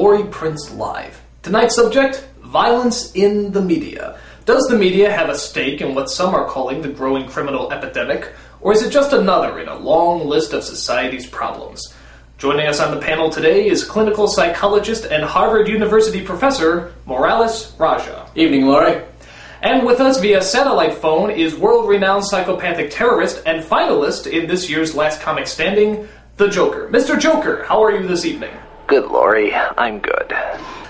Laurie Prince Live. Tonight's subject, violence in the media. Does the media have a stake in what some are calling the growing criminal epidemic, or is it just another in a long list of society's problems? Joining us on the panel today is clinical psychologist and Harvard University professor, Morales Raja. Evening, Laurie. And with us via satellite phone is world-renowned psychopathic terrorist and finalist in this year's Last Comic Standing, the Joker. Mr. Joker, how are you this evening? Good, Laurie. I'm good.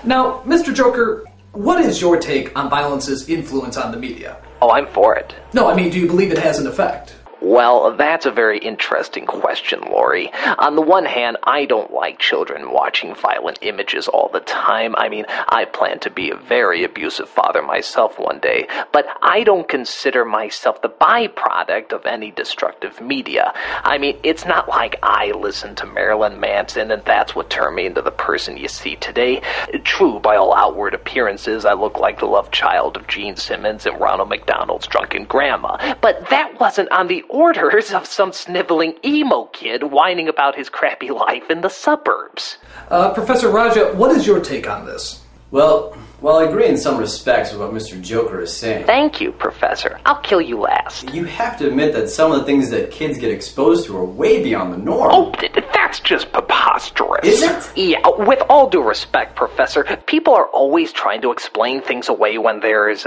Now, Mr. Joker, what is your take on violence's influence on the media? Oh, I'm for it. No, I mean, do you believe it has an effect? Well, that's a very interesting question, Laurie. On the one hand, I don't like children watching violent images all the time. I mean, I plan to be a very abusive father myself one day, but I don't consider myself the byproduct of any destructive media. I mean, it's not like I listen to Marilyn Manson and that's what turned me into the person you see today. True, by all outward appearances, I look like the love child of Gene Simmons and Ronald McDonald's drunken grandma, but that wasn't on the orders of some sniveling emo kid whining about his crappy life in the suburbs. Professor Raja, what is your take on this? Well, while I agree in some respects with what Mr. Joker is saying, Thank you, Professor. I'll kill you last. you have to admit that some of the things that kids get exposed to are way beyond the norm. Oh, that's just preposterous. Is it? Yeah, with all due respect, Professor, people are always trying to explain things away when there's,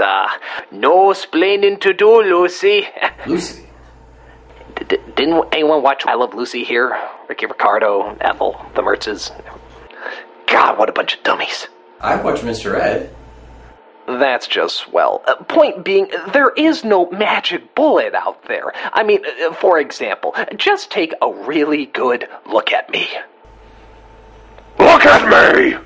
no explaining to do, Lucy. Lucy? Didn't anyone watch I Love Lucy here? Ricky Ricardo, Ethel, the Mertzes. God, what a bunch of dummies. I've watched Mr. Ed. That's just swell. Point being, there is no magic bullet out there. I mean, for example, just take a really good look at me. Look at me!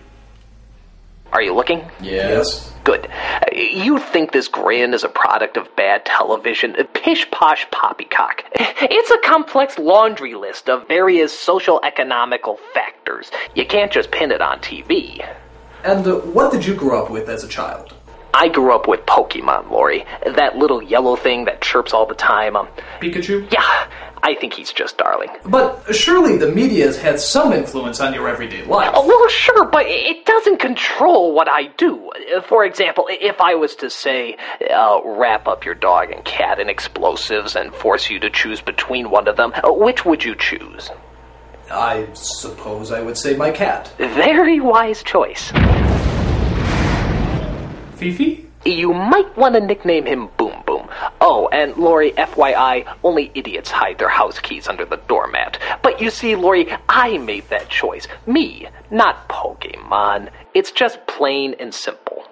Are you looking? Yes. Good. You think this grin is a product of bad television? Pish-posh poppycock. It's a complex laundry list of various social-economical factors. You can't just pin it on TV. And what did you grow up with as a child? I grew up with Pokemon, Laurie. That little yellow thing that chirps all the time. Pikachu? Yeah, I think he's just darling. But surely the media has had some influence on your everyday life. Oh, well, sure, but it doesn't control what I do. For example, if I was to say, wrap up your dog and cat in explosives and force you to choose between one of them, which would you choose? I suppose I would say my cat. Very wise choice. Fifi? You might want to nickname him Boom Boom. Oh, and Laurie, FYI, only idiots hide their house keys under the doormat. But you see, Laurie, I made that choice. Me, not Pokemon. It's just plain and simple.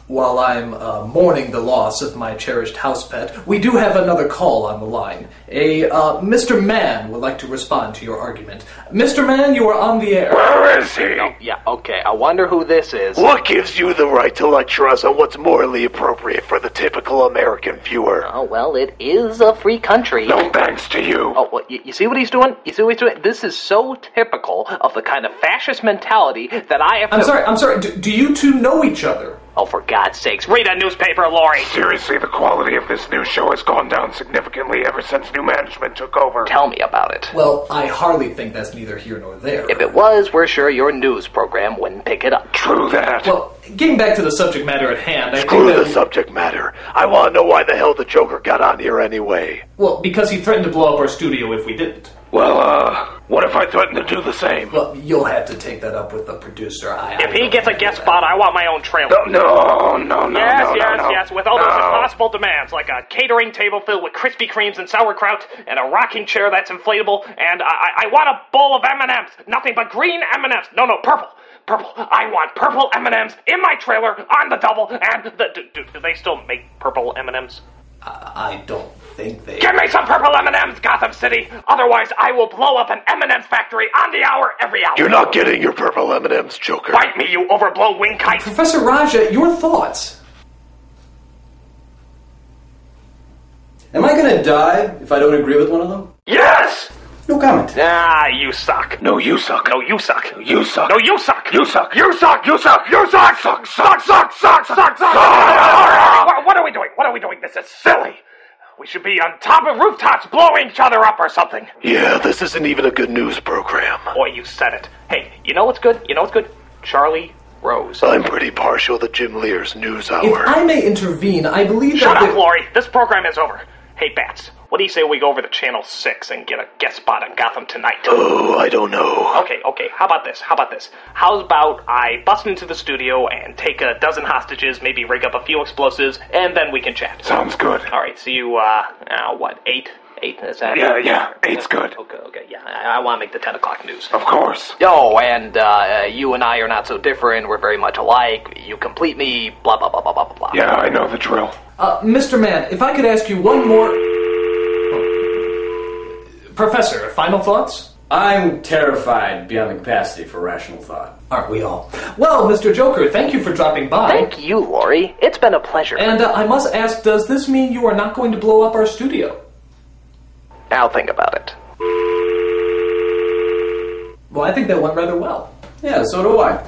While I'm mourning the loss of my cherished house pet, we do have another call on the line. Mr. Mann would like to respond to your argument. Mr. Mann, you are on the air. Where is he? Oh, yeah, okay, I wonder who this is. What gives you the right to lecture us on what's morally appropriate for the typical American viewer? Oh, well, it is a free country. No thanks to you. Oh, well, you see what he's doing? You see what he's doing? This is so typical of the kind of fascist mentality that I have to... I'm sorry, do you two know each other? Oh, for God's sakes, read a newspaper, Laurie! Seriously, the quality of this news show has gone down significantly ever since new management took over. Tell me about it. Well, I hardly think that's neither here nor there. If it was, we're sure your news program wouldn't pick it up. True that. Well, getting back to the subject matter at hand, I Screw think the subject matter. I want to know why the hell the Joker got on here anyway. Well, because he threatened to blow up our studio if we didn't. Well, what if I threaten to do the same? Well, you'll have to take that up with the producer. If he gets a guest spot, I want my own trailer. No. Yes, with all those impossible demands, like a catering table filled with Krispy Kremes and sauerkraut, and a rocking chair that's inflatable, and I want a bowl of M&Ms. Nothing but green M&Ms. No, purple. I want purple M&Ms in my trailer on the double, and do they still make purple M&Ms? I don't think they... Give me some purple M&Ms, Gotham City! Otherwise, I will blow up an M&Ms factory on the hour every hour! You're not getting your purple M&Ms, Joker. Bite me, you overblown wing kite! Professor Raja, your thoughts? Am I gonna die if I don't agree with one of them? Yes! No comment. Ah, you suck. No, you suck. No, you suck. You suck. No, you suck. You suck. You suck. You suck. You suck. Suck. What are we doing? This is silly. We should be on top of rooftops blowing each other up or something. Yeah, this isn't even a good news program. Boy, you said it. Hey, you know what's good? Charlie Rose. I'm pretty partial to Jim Lear's News Hour. If I may intervene, I believe Shut that... up, Laurie! This program is over. Hey, Bats, what do you say we go over to Channel 6 and get a guest spot on Gotham Tonight? Oh, I don't know. Okay, how about this? How's about I bust into the studio and take a dozen hostages, maybe rig up a few explosives, and then we can chat. Sounds good. Alright, see you, 8? 8, is that? Yeah, 8's good. Okay, yeah, I want to make the 10 o'clock news. Of course. Oh, and you and I are not so different. We're very much alike. You complete me, blah, blah, blah, blah, blah, blah. Yeah, I know the drill. Mr. Mann, if I could ask you one more... Professor, final thoughts? I'm terrified beyond the capacity for rational thought. Aren't we all? Well, Mr. Joker, thank you for dropping by. Thank you, Laurie. It's been a pleasure. And I must ask, does this mean you are not going to blow up our studio? I'll think about it. Well, I think that went rather well. Yeah, so do I.